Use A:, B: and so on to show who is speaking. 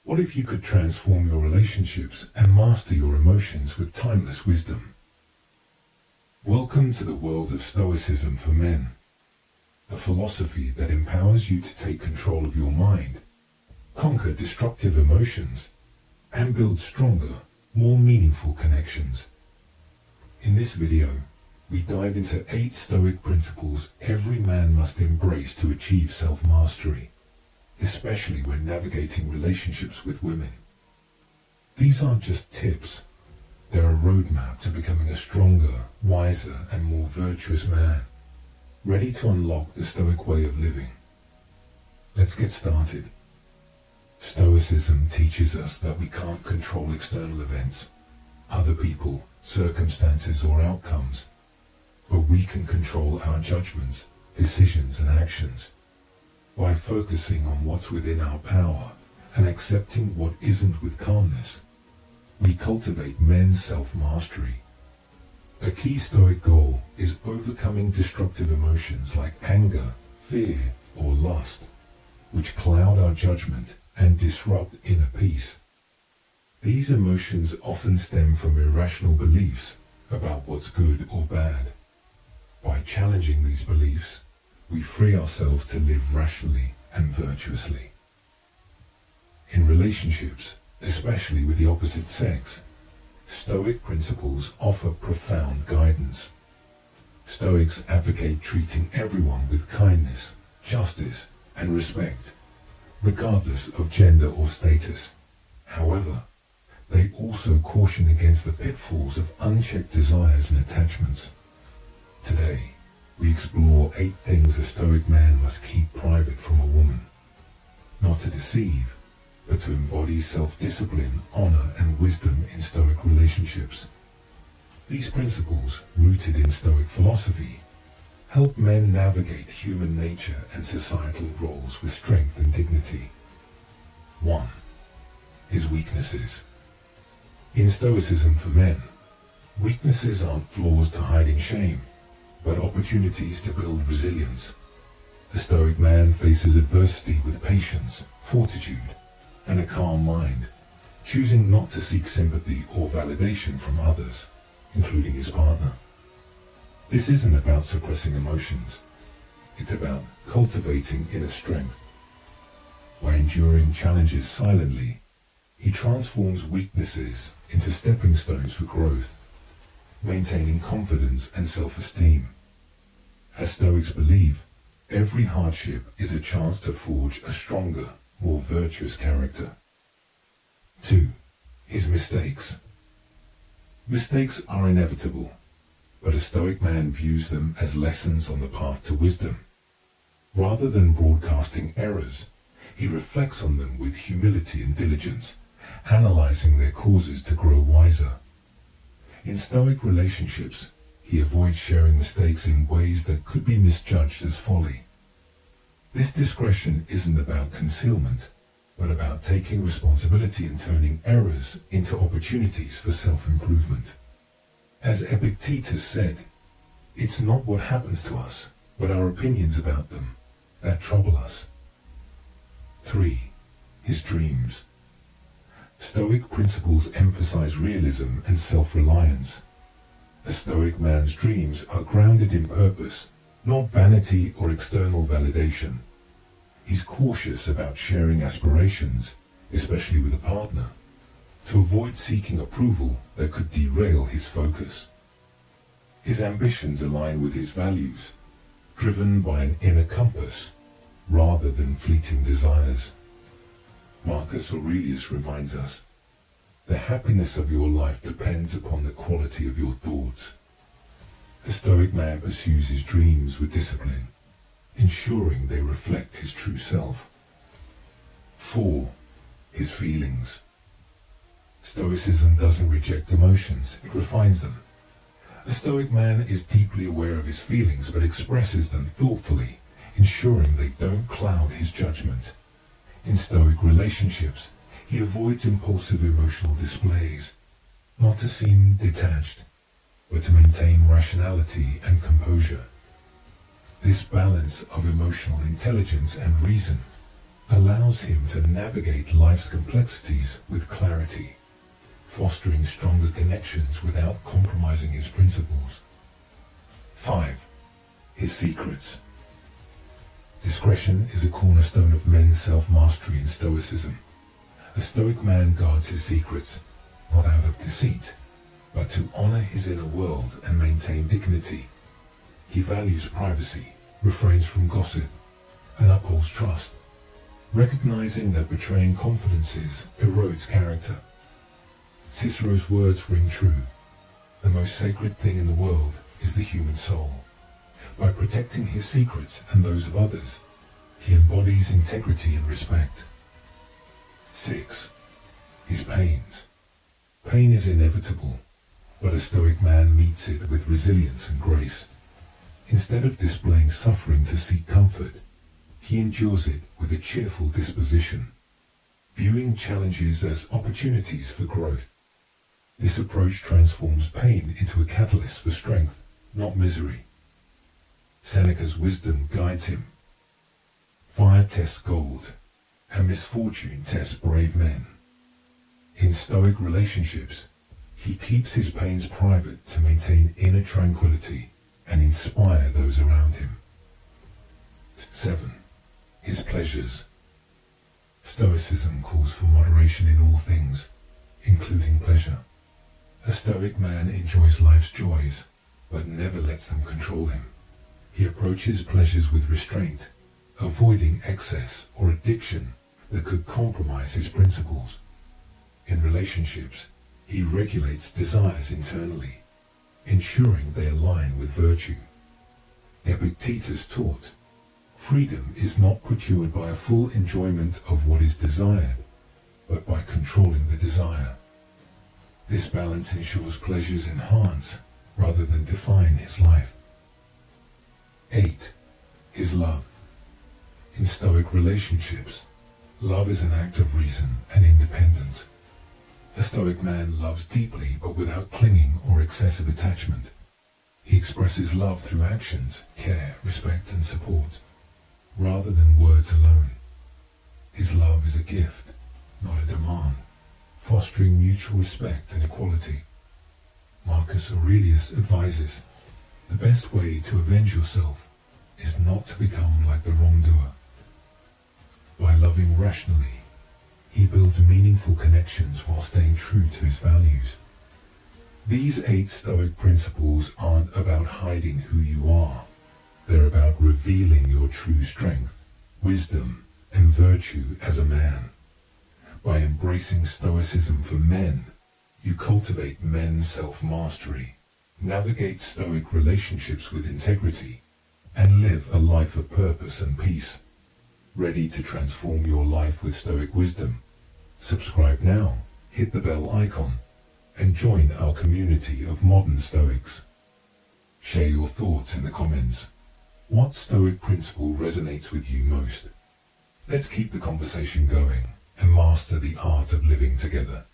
A: What if you could transform your relationships and master your emotions with timeless wisdom? Welcome to the world of Stoicism for men, a philosophy that empowers you to take control of your mind, conquer destructive emotions, and build stronger, more meaningful connections. In this video, we dive into 8 Stoic principles every man must embrace to achieve self-mastery, especially when navigating relationships with women. These aren't just tips, they're a roadmap to becoming a stronger, wiser, and more virtuous man, ready to unlock the Stoic way of living. Let's get started. Stoicism teaches us that we can't control external events, other people, circumstances, or outcomes, but we can control our judgments, decisions, and actions. By focusing on what's within our power and accepting what isn't with calmness, we cultivate men's self-mastery. A key Stoic goal is overcoming destructive emotions like anger, fear, or lust, which cloud our judgment and disrupt inner peace. These emotions often stem from irrational beliefs about what's good or bad. By challenging these beliefs, we free ourselves to live rationally and virtuously. In relationships, especially with the opposite sex, Stoic principles offer profound guidance. Stoics advocate treating everyone with kindness, justice, and respect, regardless of gender or status. However, they also caution against the pitfalls of unchecked desires and attachments. Today, we explore 8 things a Stoic man must keep private from a woman. Not to deceive, but to embody self-discipline, honor, and wisdom in Stoic relationships. These principles, rooted in Stoic philosophy, help men navigate human nature and societal roles with strength and dignity. 1. His weaknesses. In Stoicism for men, weaknesses aren't flaws to hide in shame, but opportunities to build resilience. A Stoic man faces adversity with patience, fortitude, and a calm mind, choosing not to seek sympathy or validation from others, including his partner. This isn't about suppressing emotions. It's about cultivating inner strength. By enduring challenges silently, he transforms weaknesses into stepping stones for growth, maintaining confidence and self-esteem. As Stoics believe, every hardship is a chance to forge a stronger, more virtuous character. 2. His mistakes. Mistakes are inevitable, but a Stoic man views them as lessons on the path to wisdom. Rather than broadcasting errors, he reflects on them with humility and diligence, analyzing their causes to grow wiser. In Stoic relationships, he avoids sharing mistakes in ways that could be misjudged as folly. This discretion isn't about concealment, but about taking responsibility and turning errors into opportunities for self-improvement. As Epictetus said, it's not what happens to us, but our opinions about them, that trouble us. 3. His dreams. Stoic principles emphasize realism and self-reliance. A Stoic man's dreams are grounded in purpose, not vanity or external validation. He's cautious about sharing aspirations, especially with a partner, to avoid seeking approval that could derail his focus. His ambitions align with his values, driven by an inner compass, rather than fleeting desires. Marcus Aurelius reminds us, the happiness of your life depends upon the quality of your thoughts. A Stoic man pursues his dreams with discipline, ensuring they reflect his true self. 4. His feelings. Stoicism doesn't reject emotions, it refines them. A Stoic man is deeply aware of his feelings but expresses them thoughtfully, ensuring they don't cloud his judgment. In Stoic relationships, he avoids impulsive emotional displays, not to seem detached, but to maintain rationality and composure. This balance of emotional intelligence and reason allows him to navigate life's complexities with clarity, fostering stronger connections without compromising his principles. 5. His secrets. Discretion is a cornerstone of men's self-mastery in Stoicism. A Stoic man guards his secrets, not out of deceit, but to honor his inner world and maintain dignity. He values privacy, refrains from gossip, and upholds trust, recognizing that betraying confidences erodes character. Cicero's words ring true. The most sacred thing in the world is the human soul. By protecting his secrets and those of others, he embodies integrity and respect. 6. His pains. Pain is inevitable, but a Stoic man meets it with resilience and grace. Instead of displaying suffering to seek comfort, he endures it with a cheerful disposition, viewing challenges as opportunities for growth. This approach transforms pain into a catalyst for strength, not misery. Seneca's wisdom guides him. Fire tests gold, and misfortune tests brave men. In Stoic relationships, he keeps his pains private to maintain inner tranquility and inspire those around him. 7. His pleasures. Stoicism calls for moderation in all things, including pleasure. A Stoic man enjoys life's joys, but never lets them control him. He approaches pleasures with restraint, avoiding excess or addiction that could compromise his principles. In relationships, he regulates desires internally, ensuring they align with virtue. Epictetus taught, freedom is not procured by a full enjoyment of what is desired, but by controlling the desire. This balance ensures pleasures enhance rather than define his life. 8. His love. In Stoic relationships, love is an act of reason and independence. A Stoic man loves deeply but without clinging or excessive attachment. He expresses love through actions, care, respect and support, rather than words alone. His love is a gift, not a demand, fostering mutual respect and equality. Marcus Aurelius advises, the best way to avenge yourself is not to become like the wrongdoer. By loving rationally, he builds meaningful connections while staying true to his values. These 8 Stoic principles aren't about hiding who you are. They're about revealing your true strength, wisdom, and virtue as a man. By embracing Stoicism for men, you cultivate men's self-mastery, navigate Stoic relationships with integrity, and live a life of purpose and peace. Ready to transform your life with Stoic wisdom? Subscribe now, hit the bell icon, and join our community of modern Stoics. Share your thoughts in the comments. What Stoic principle resonates with you most? Let's keep the conversation going and master the art of living together.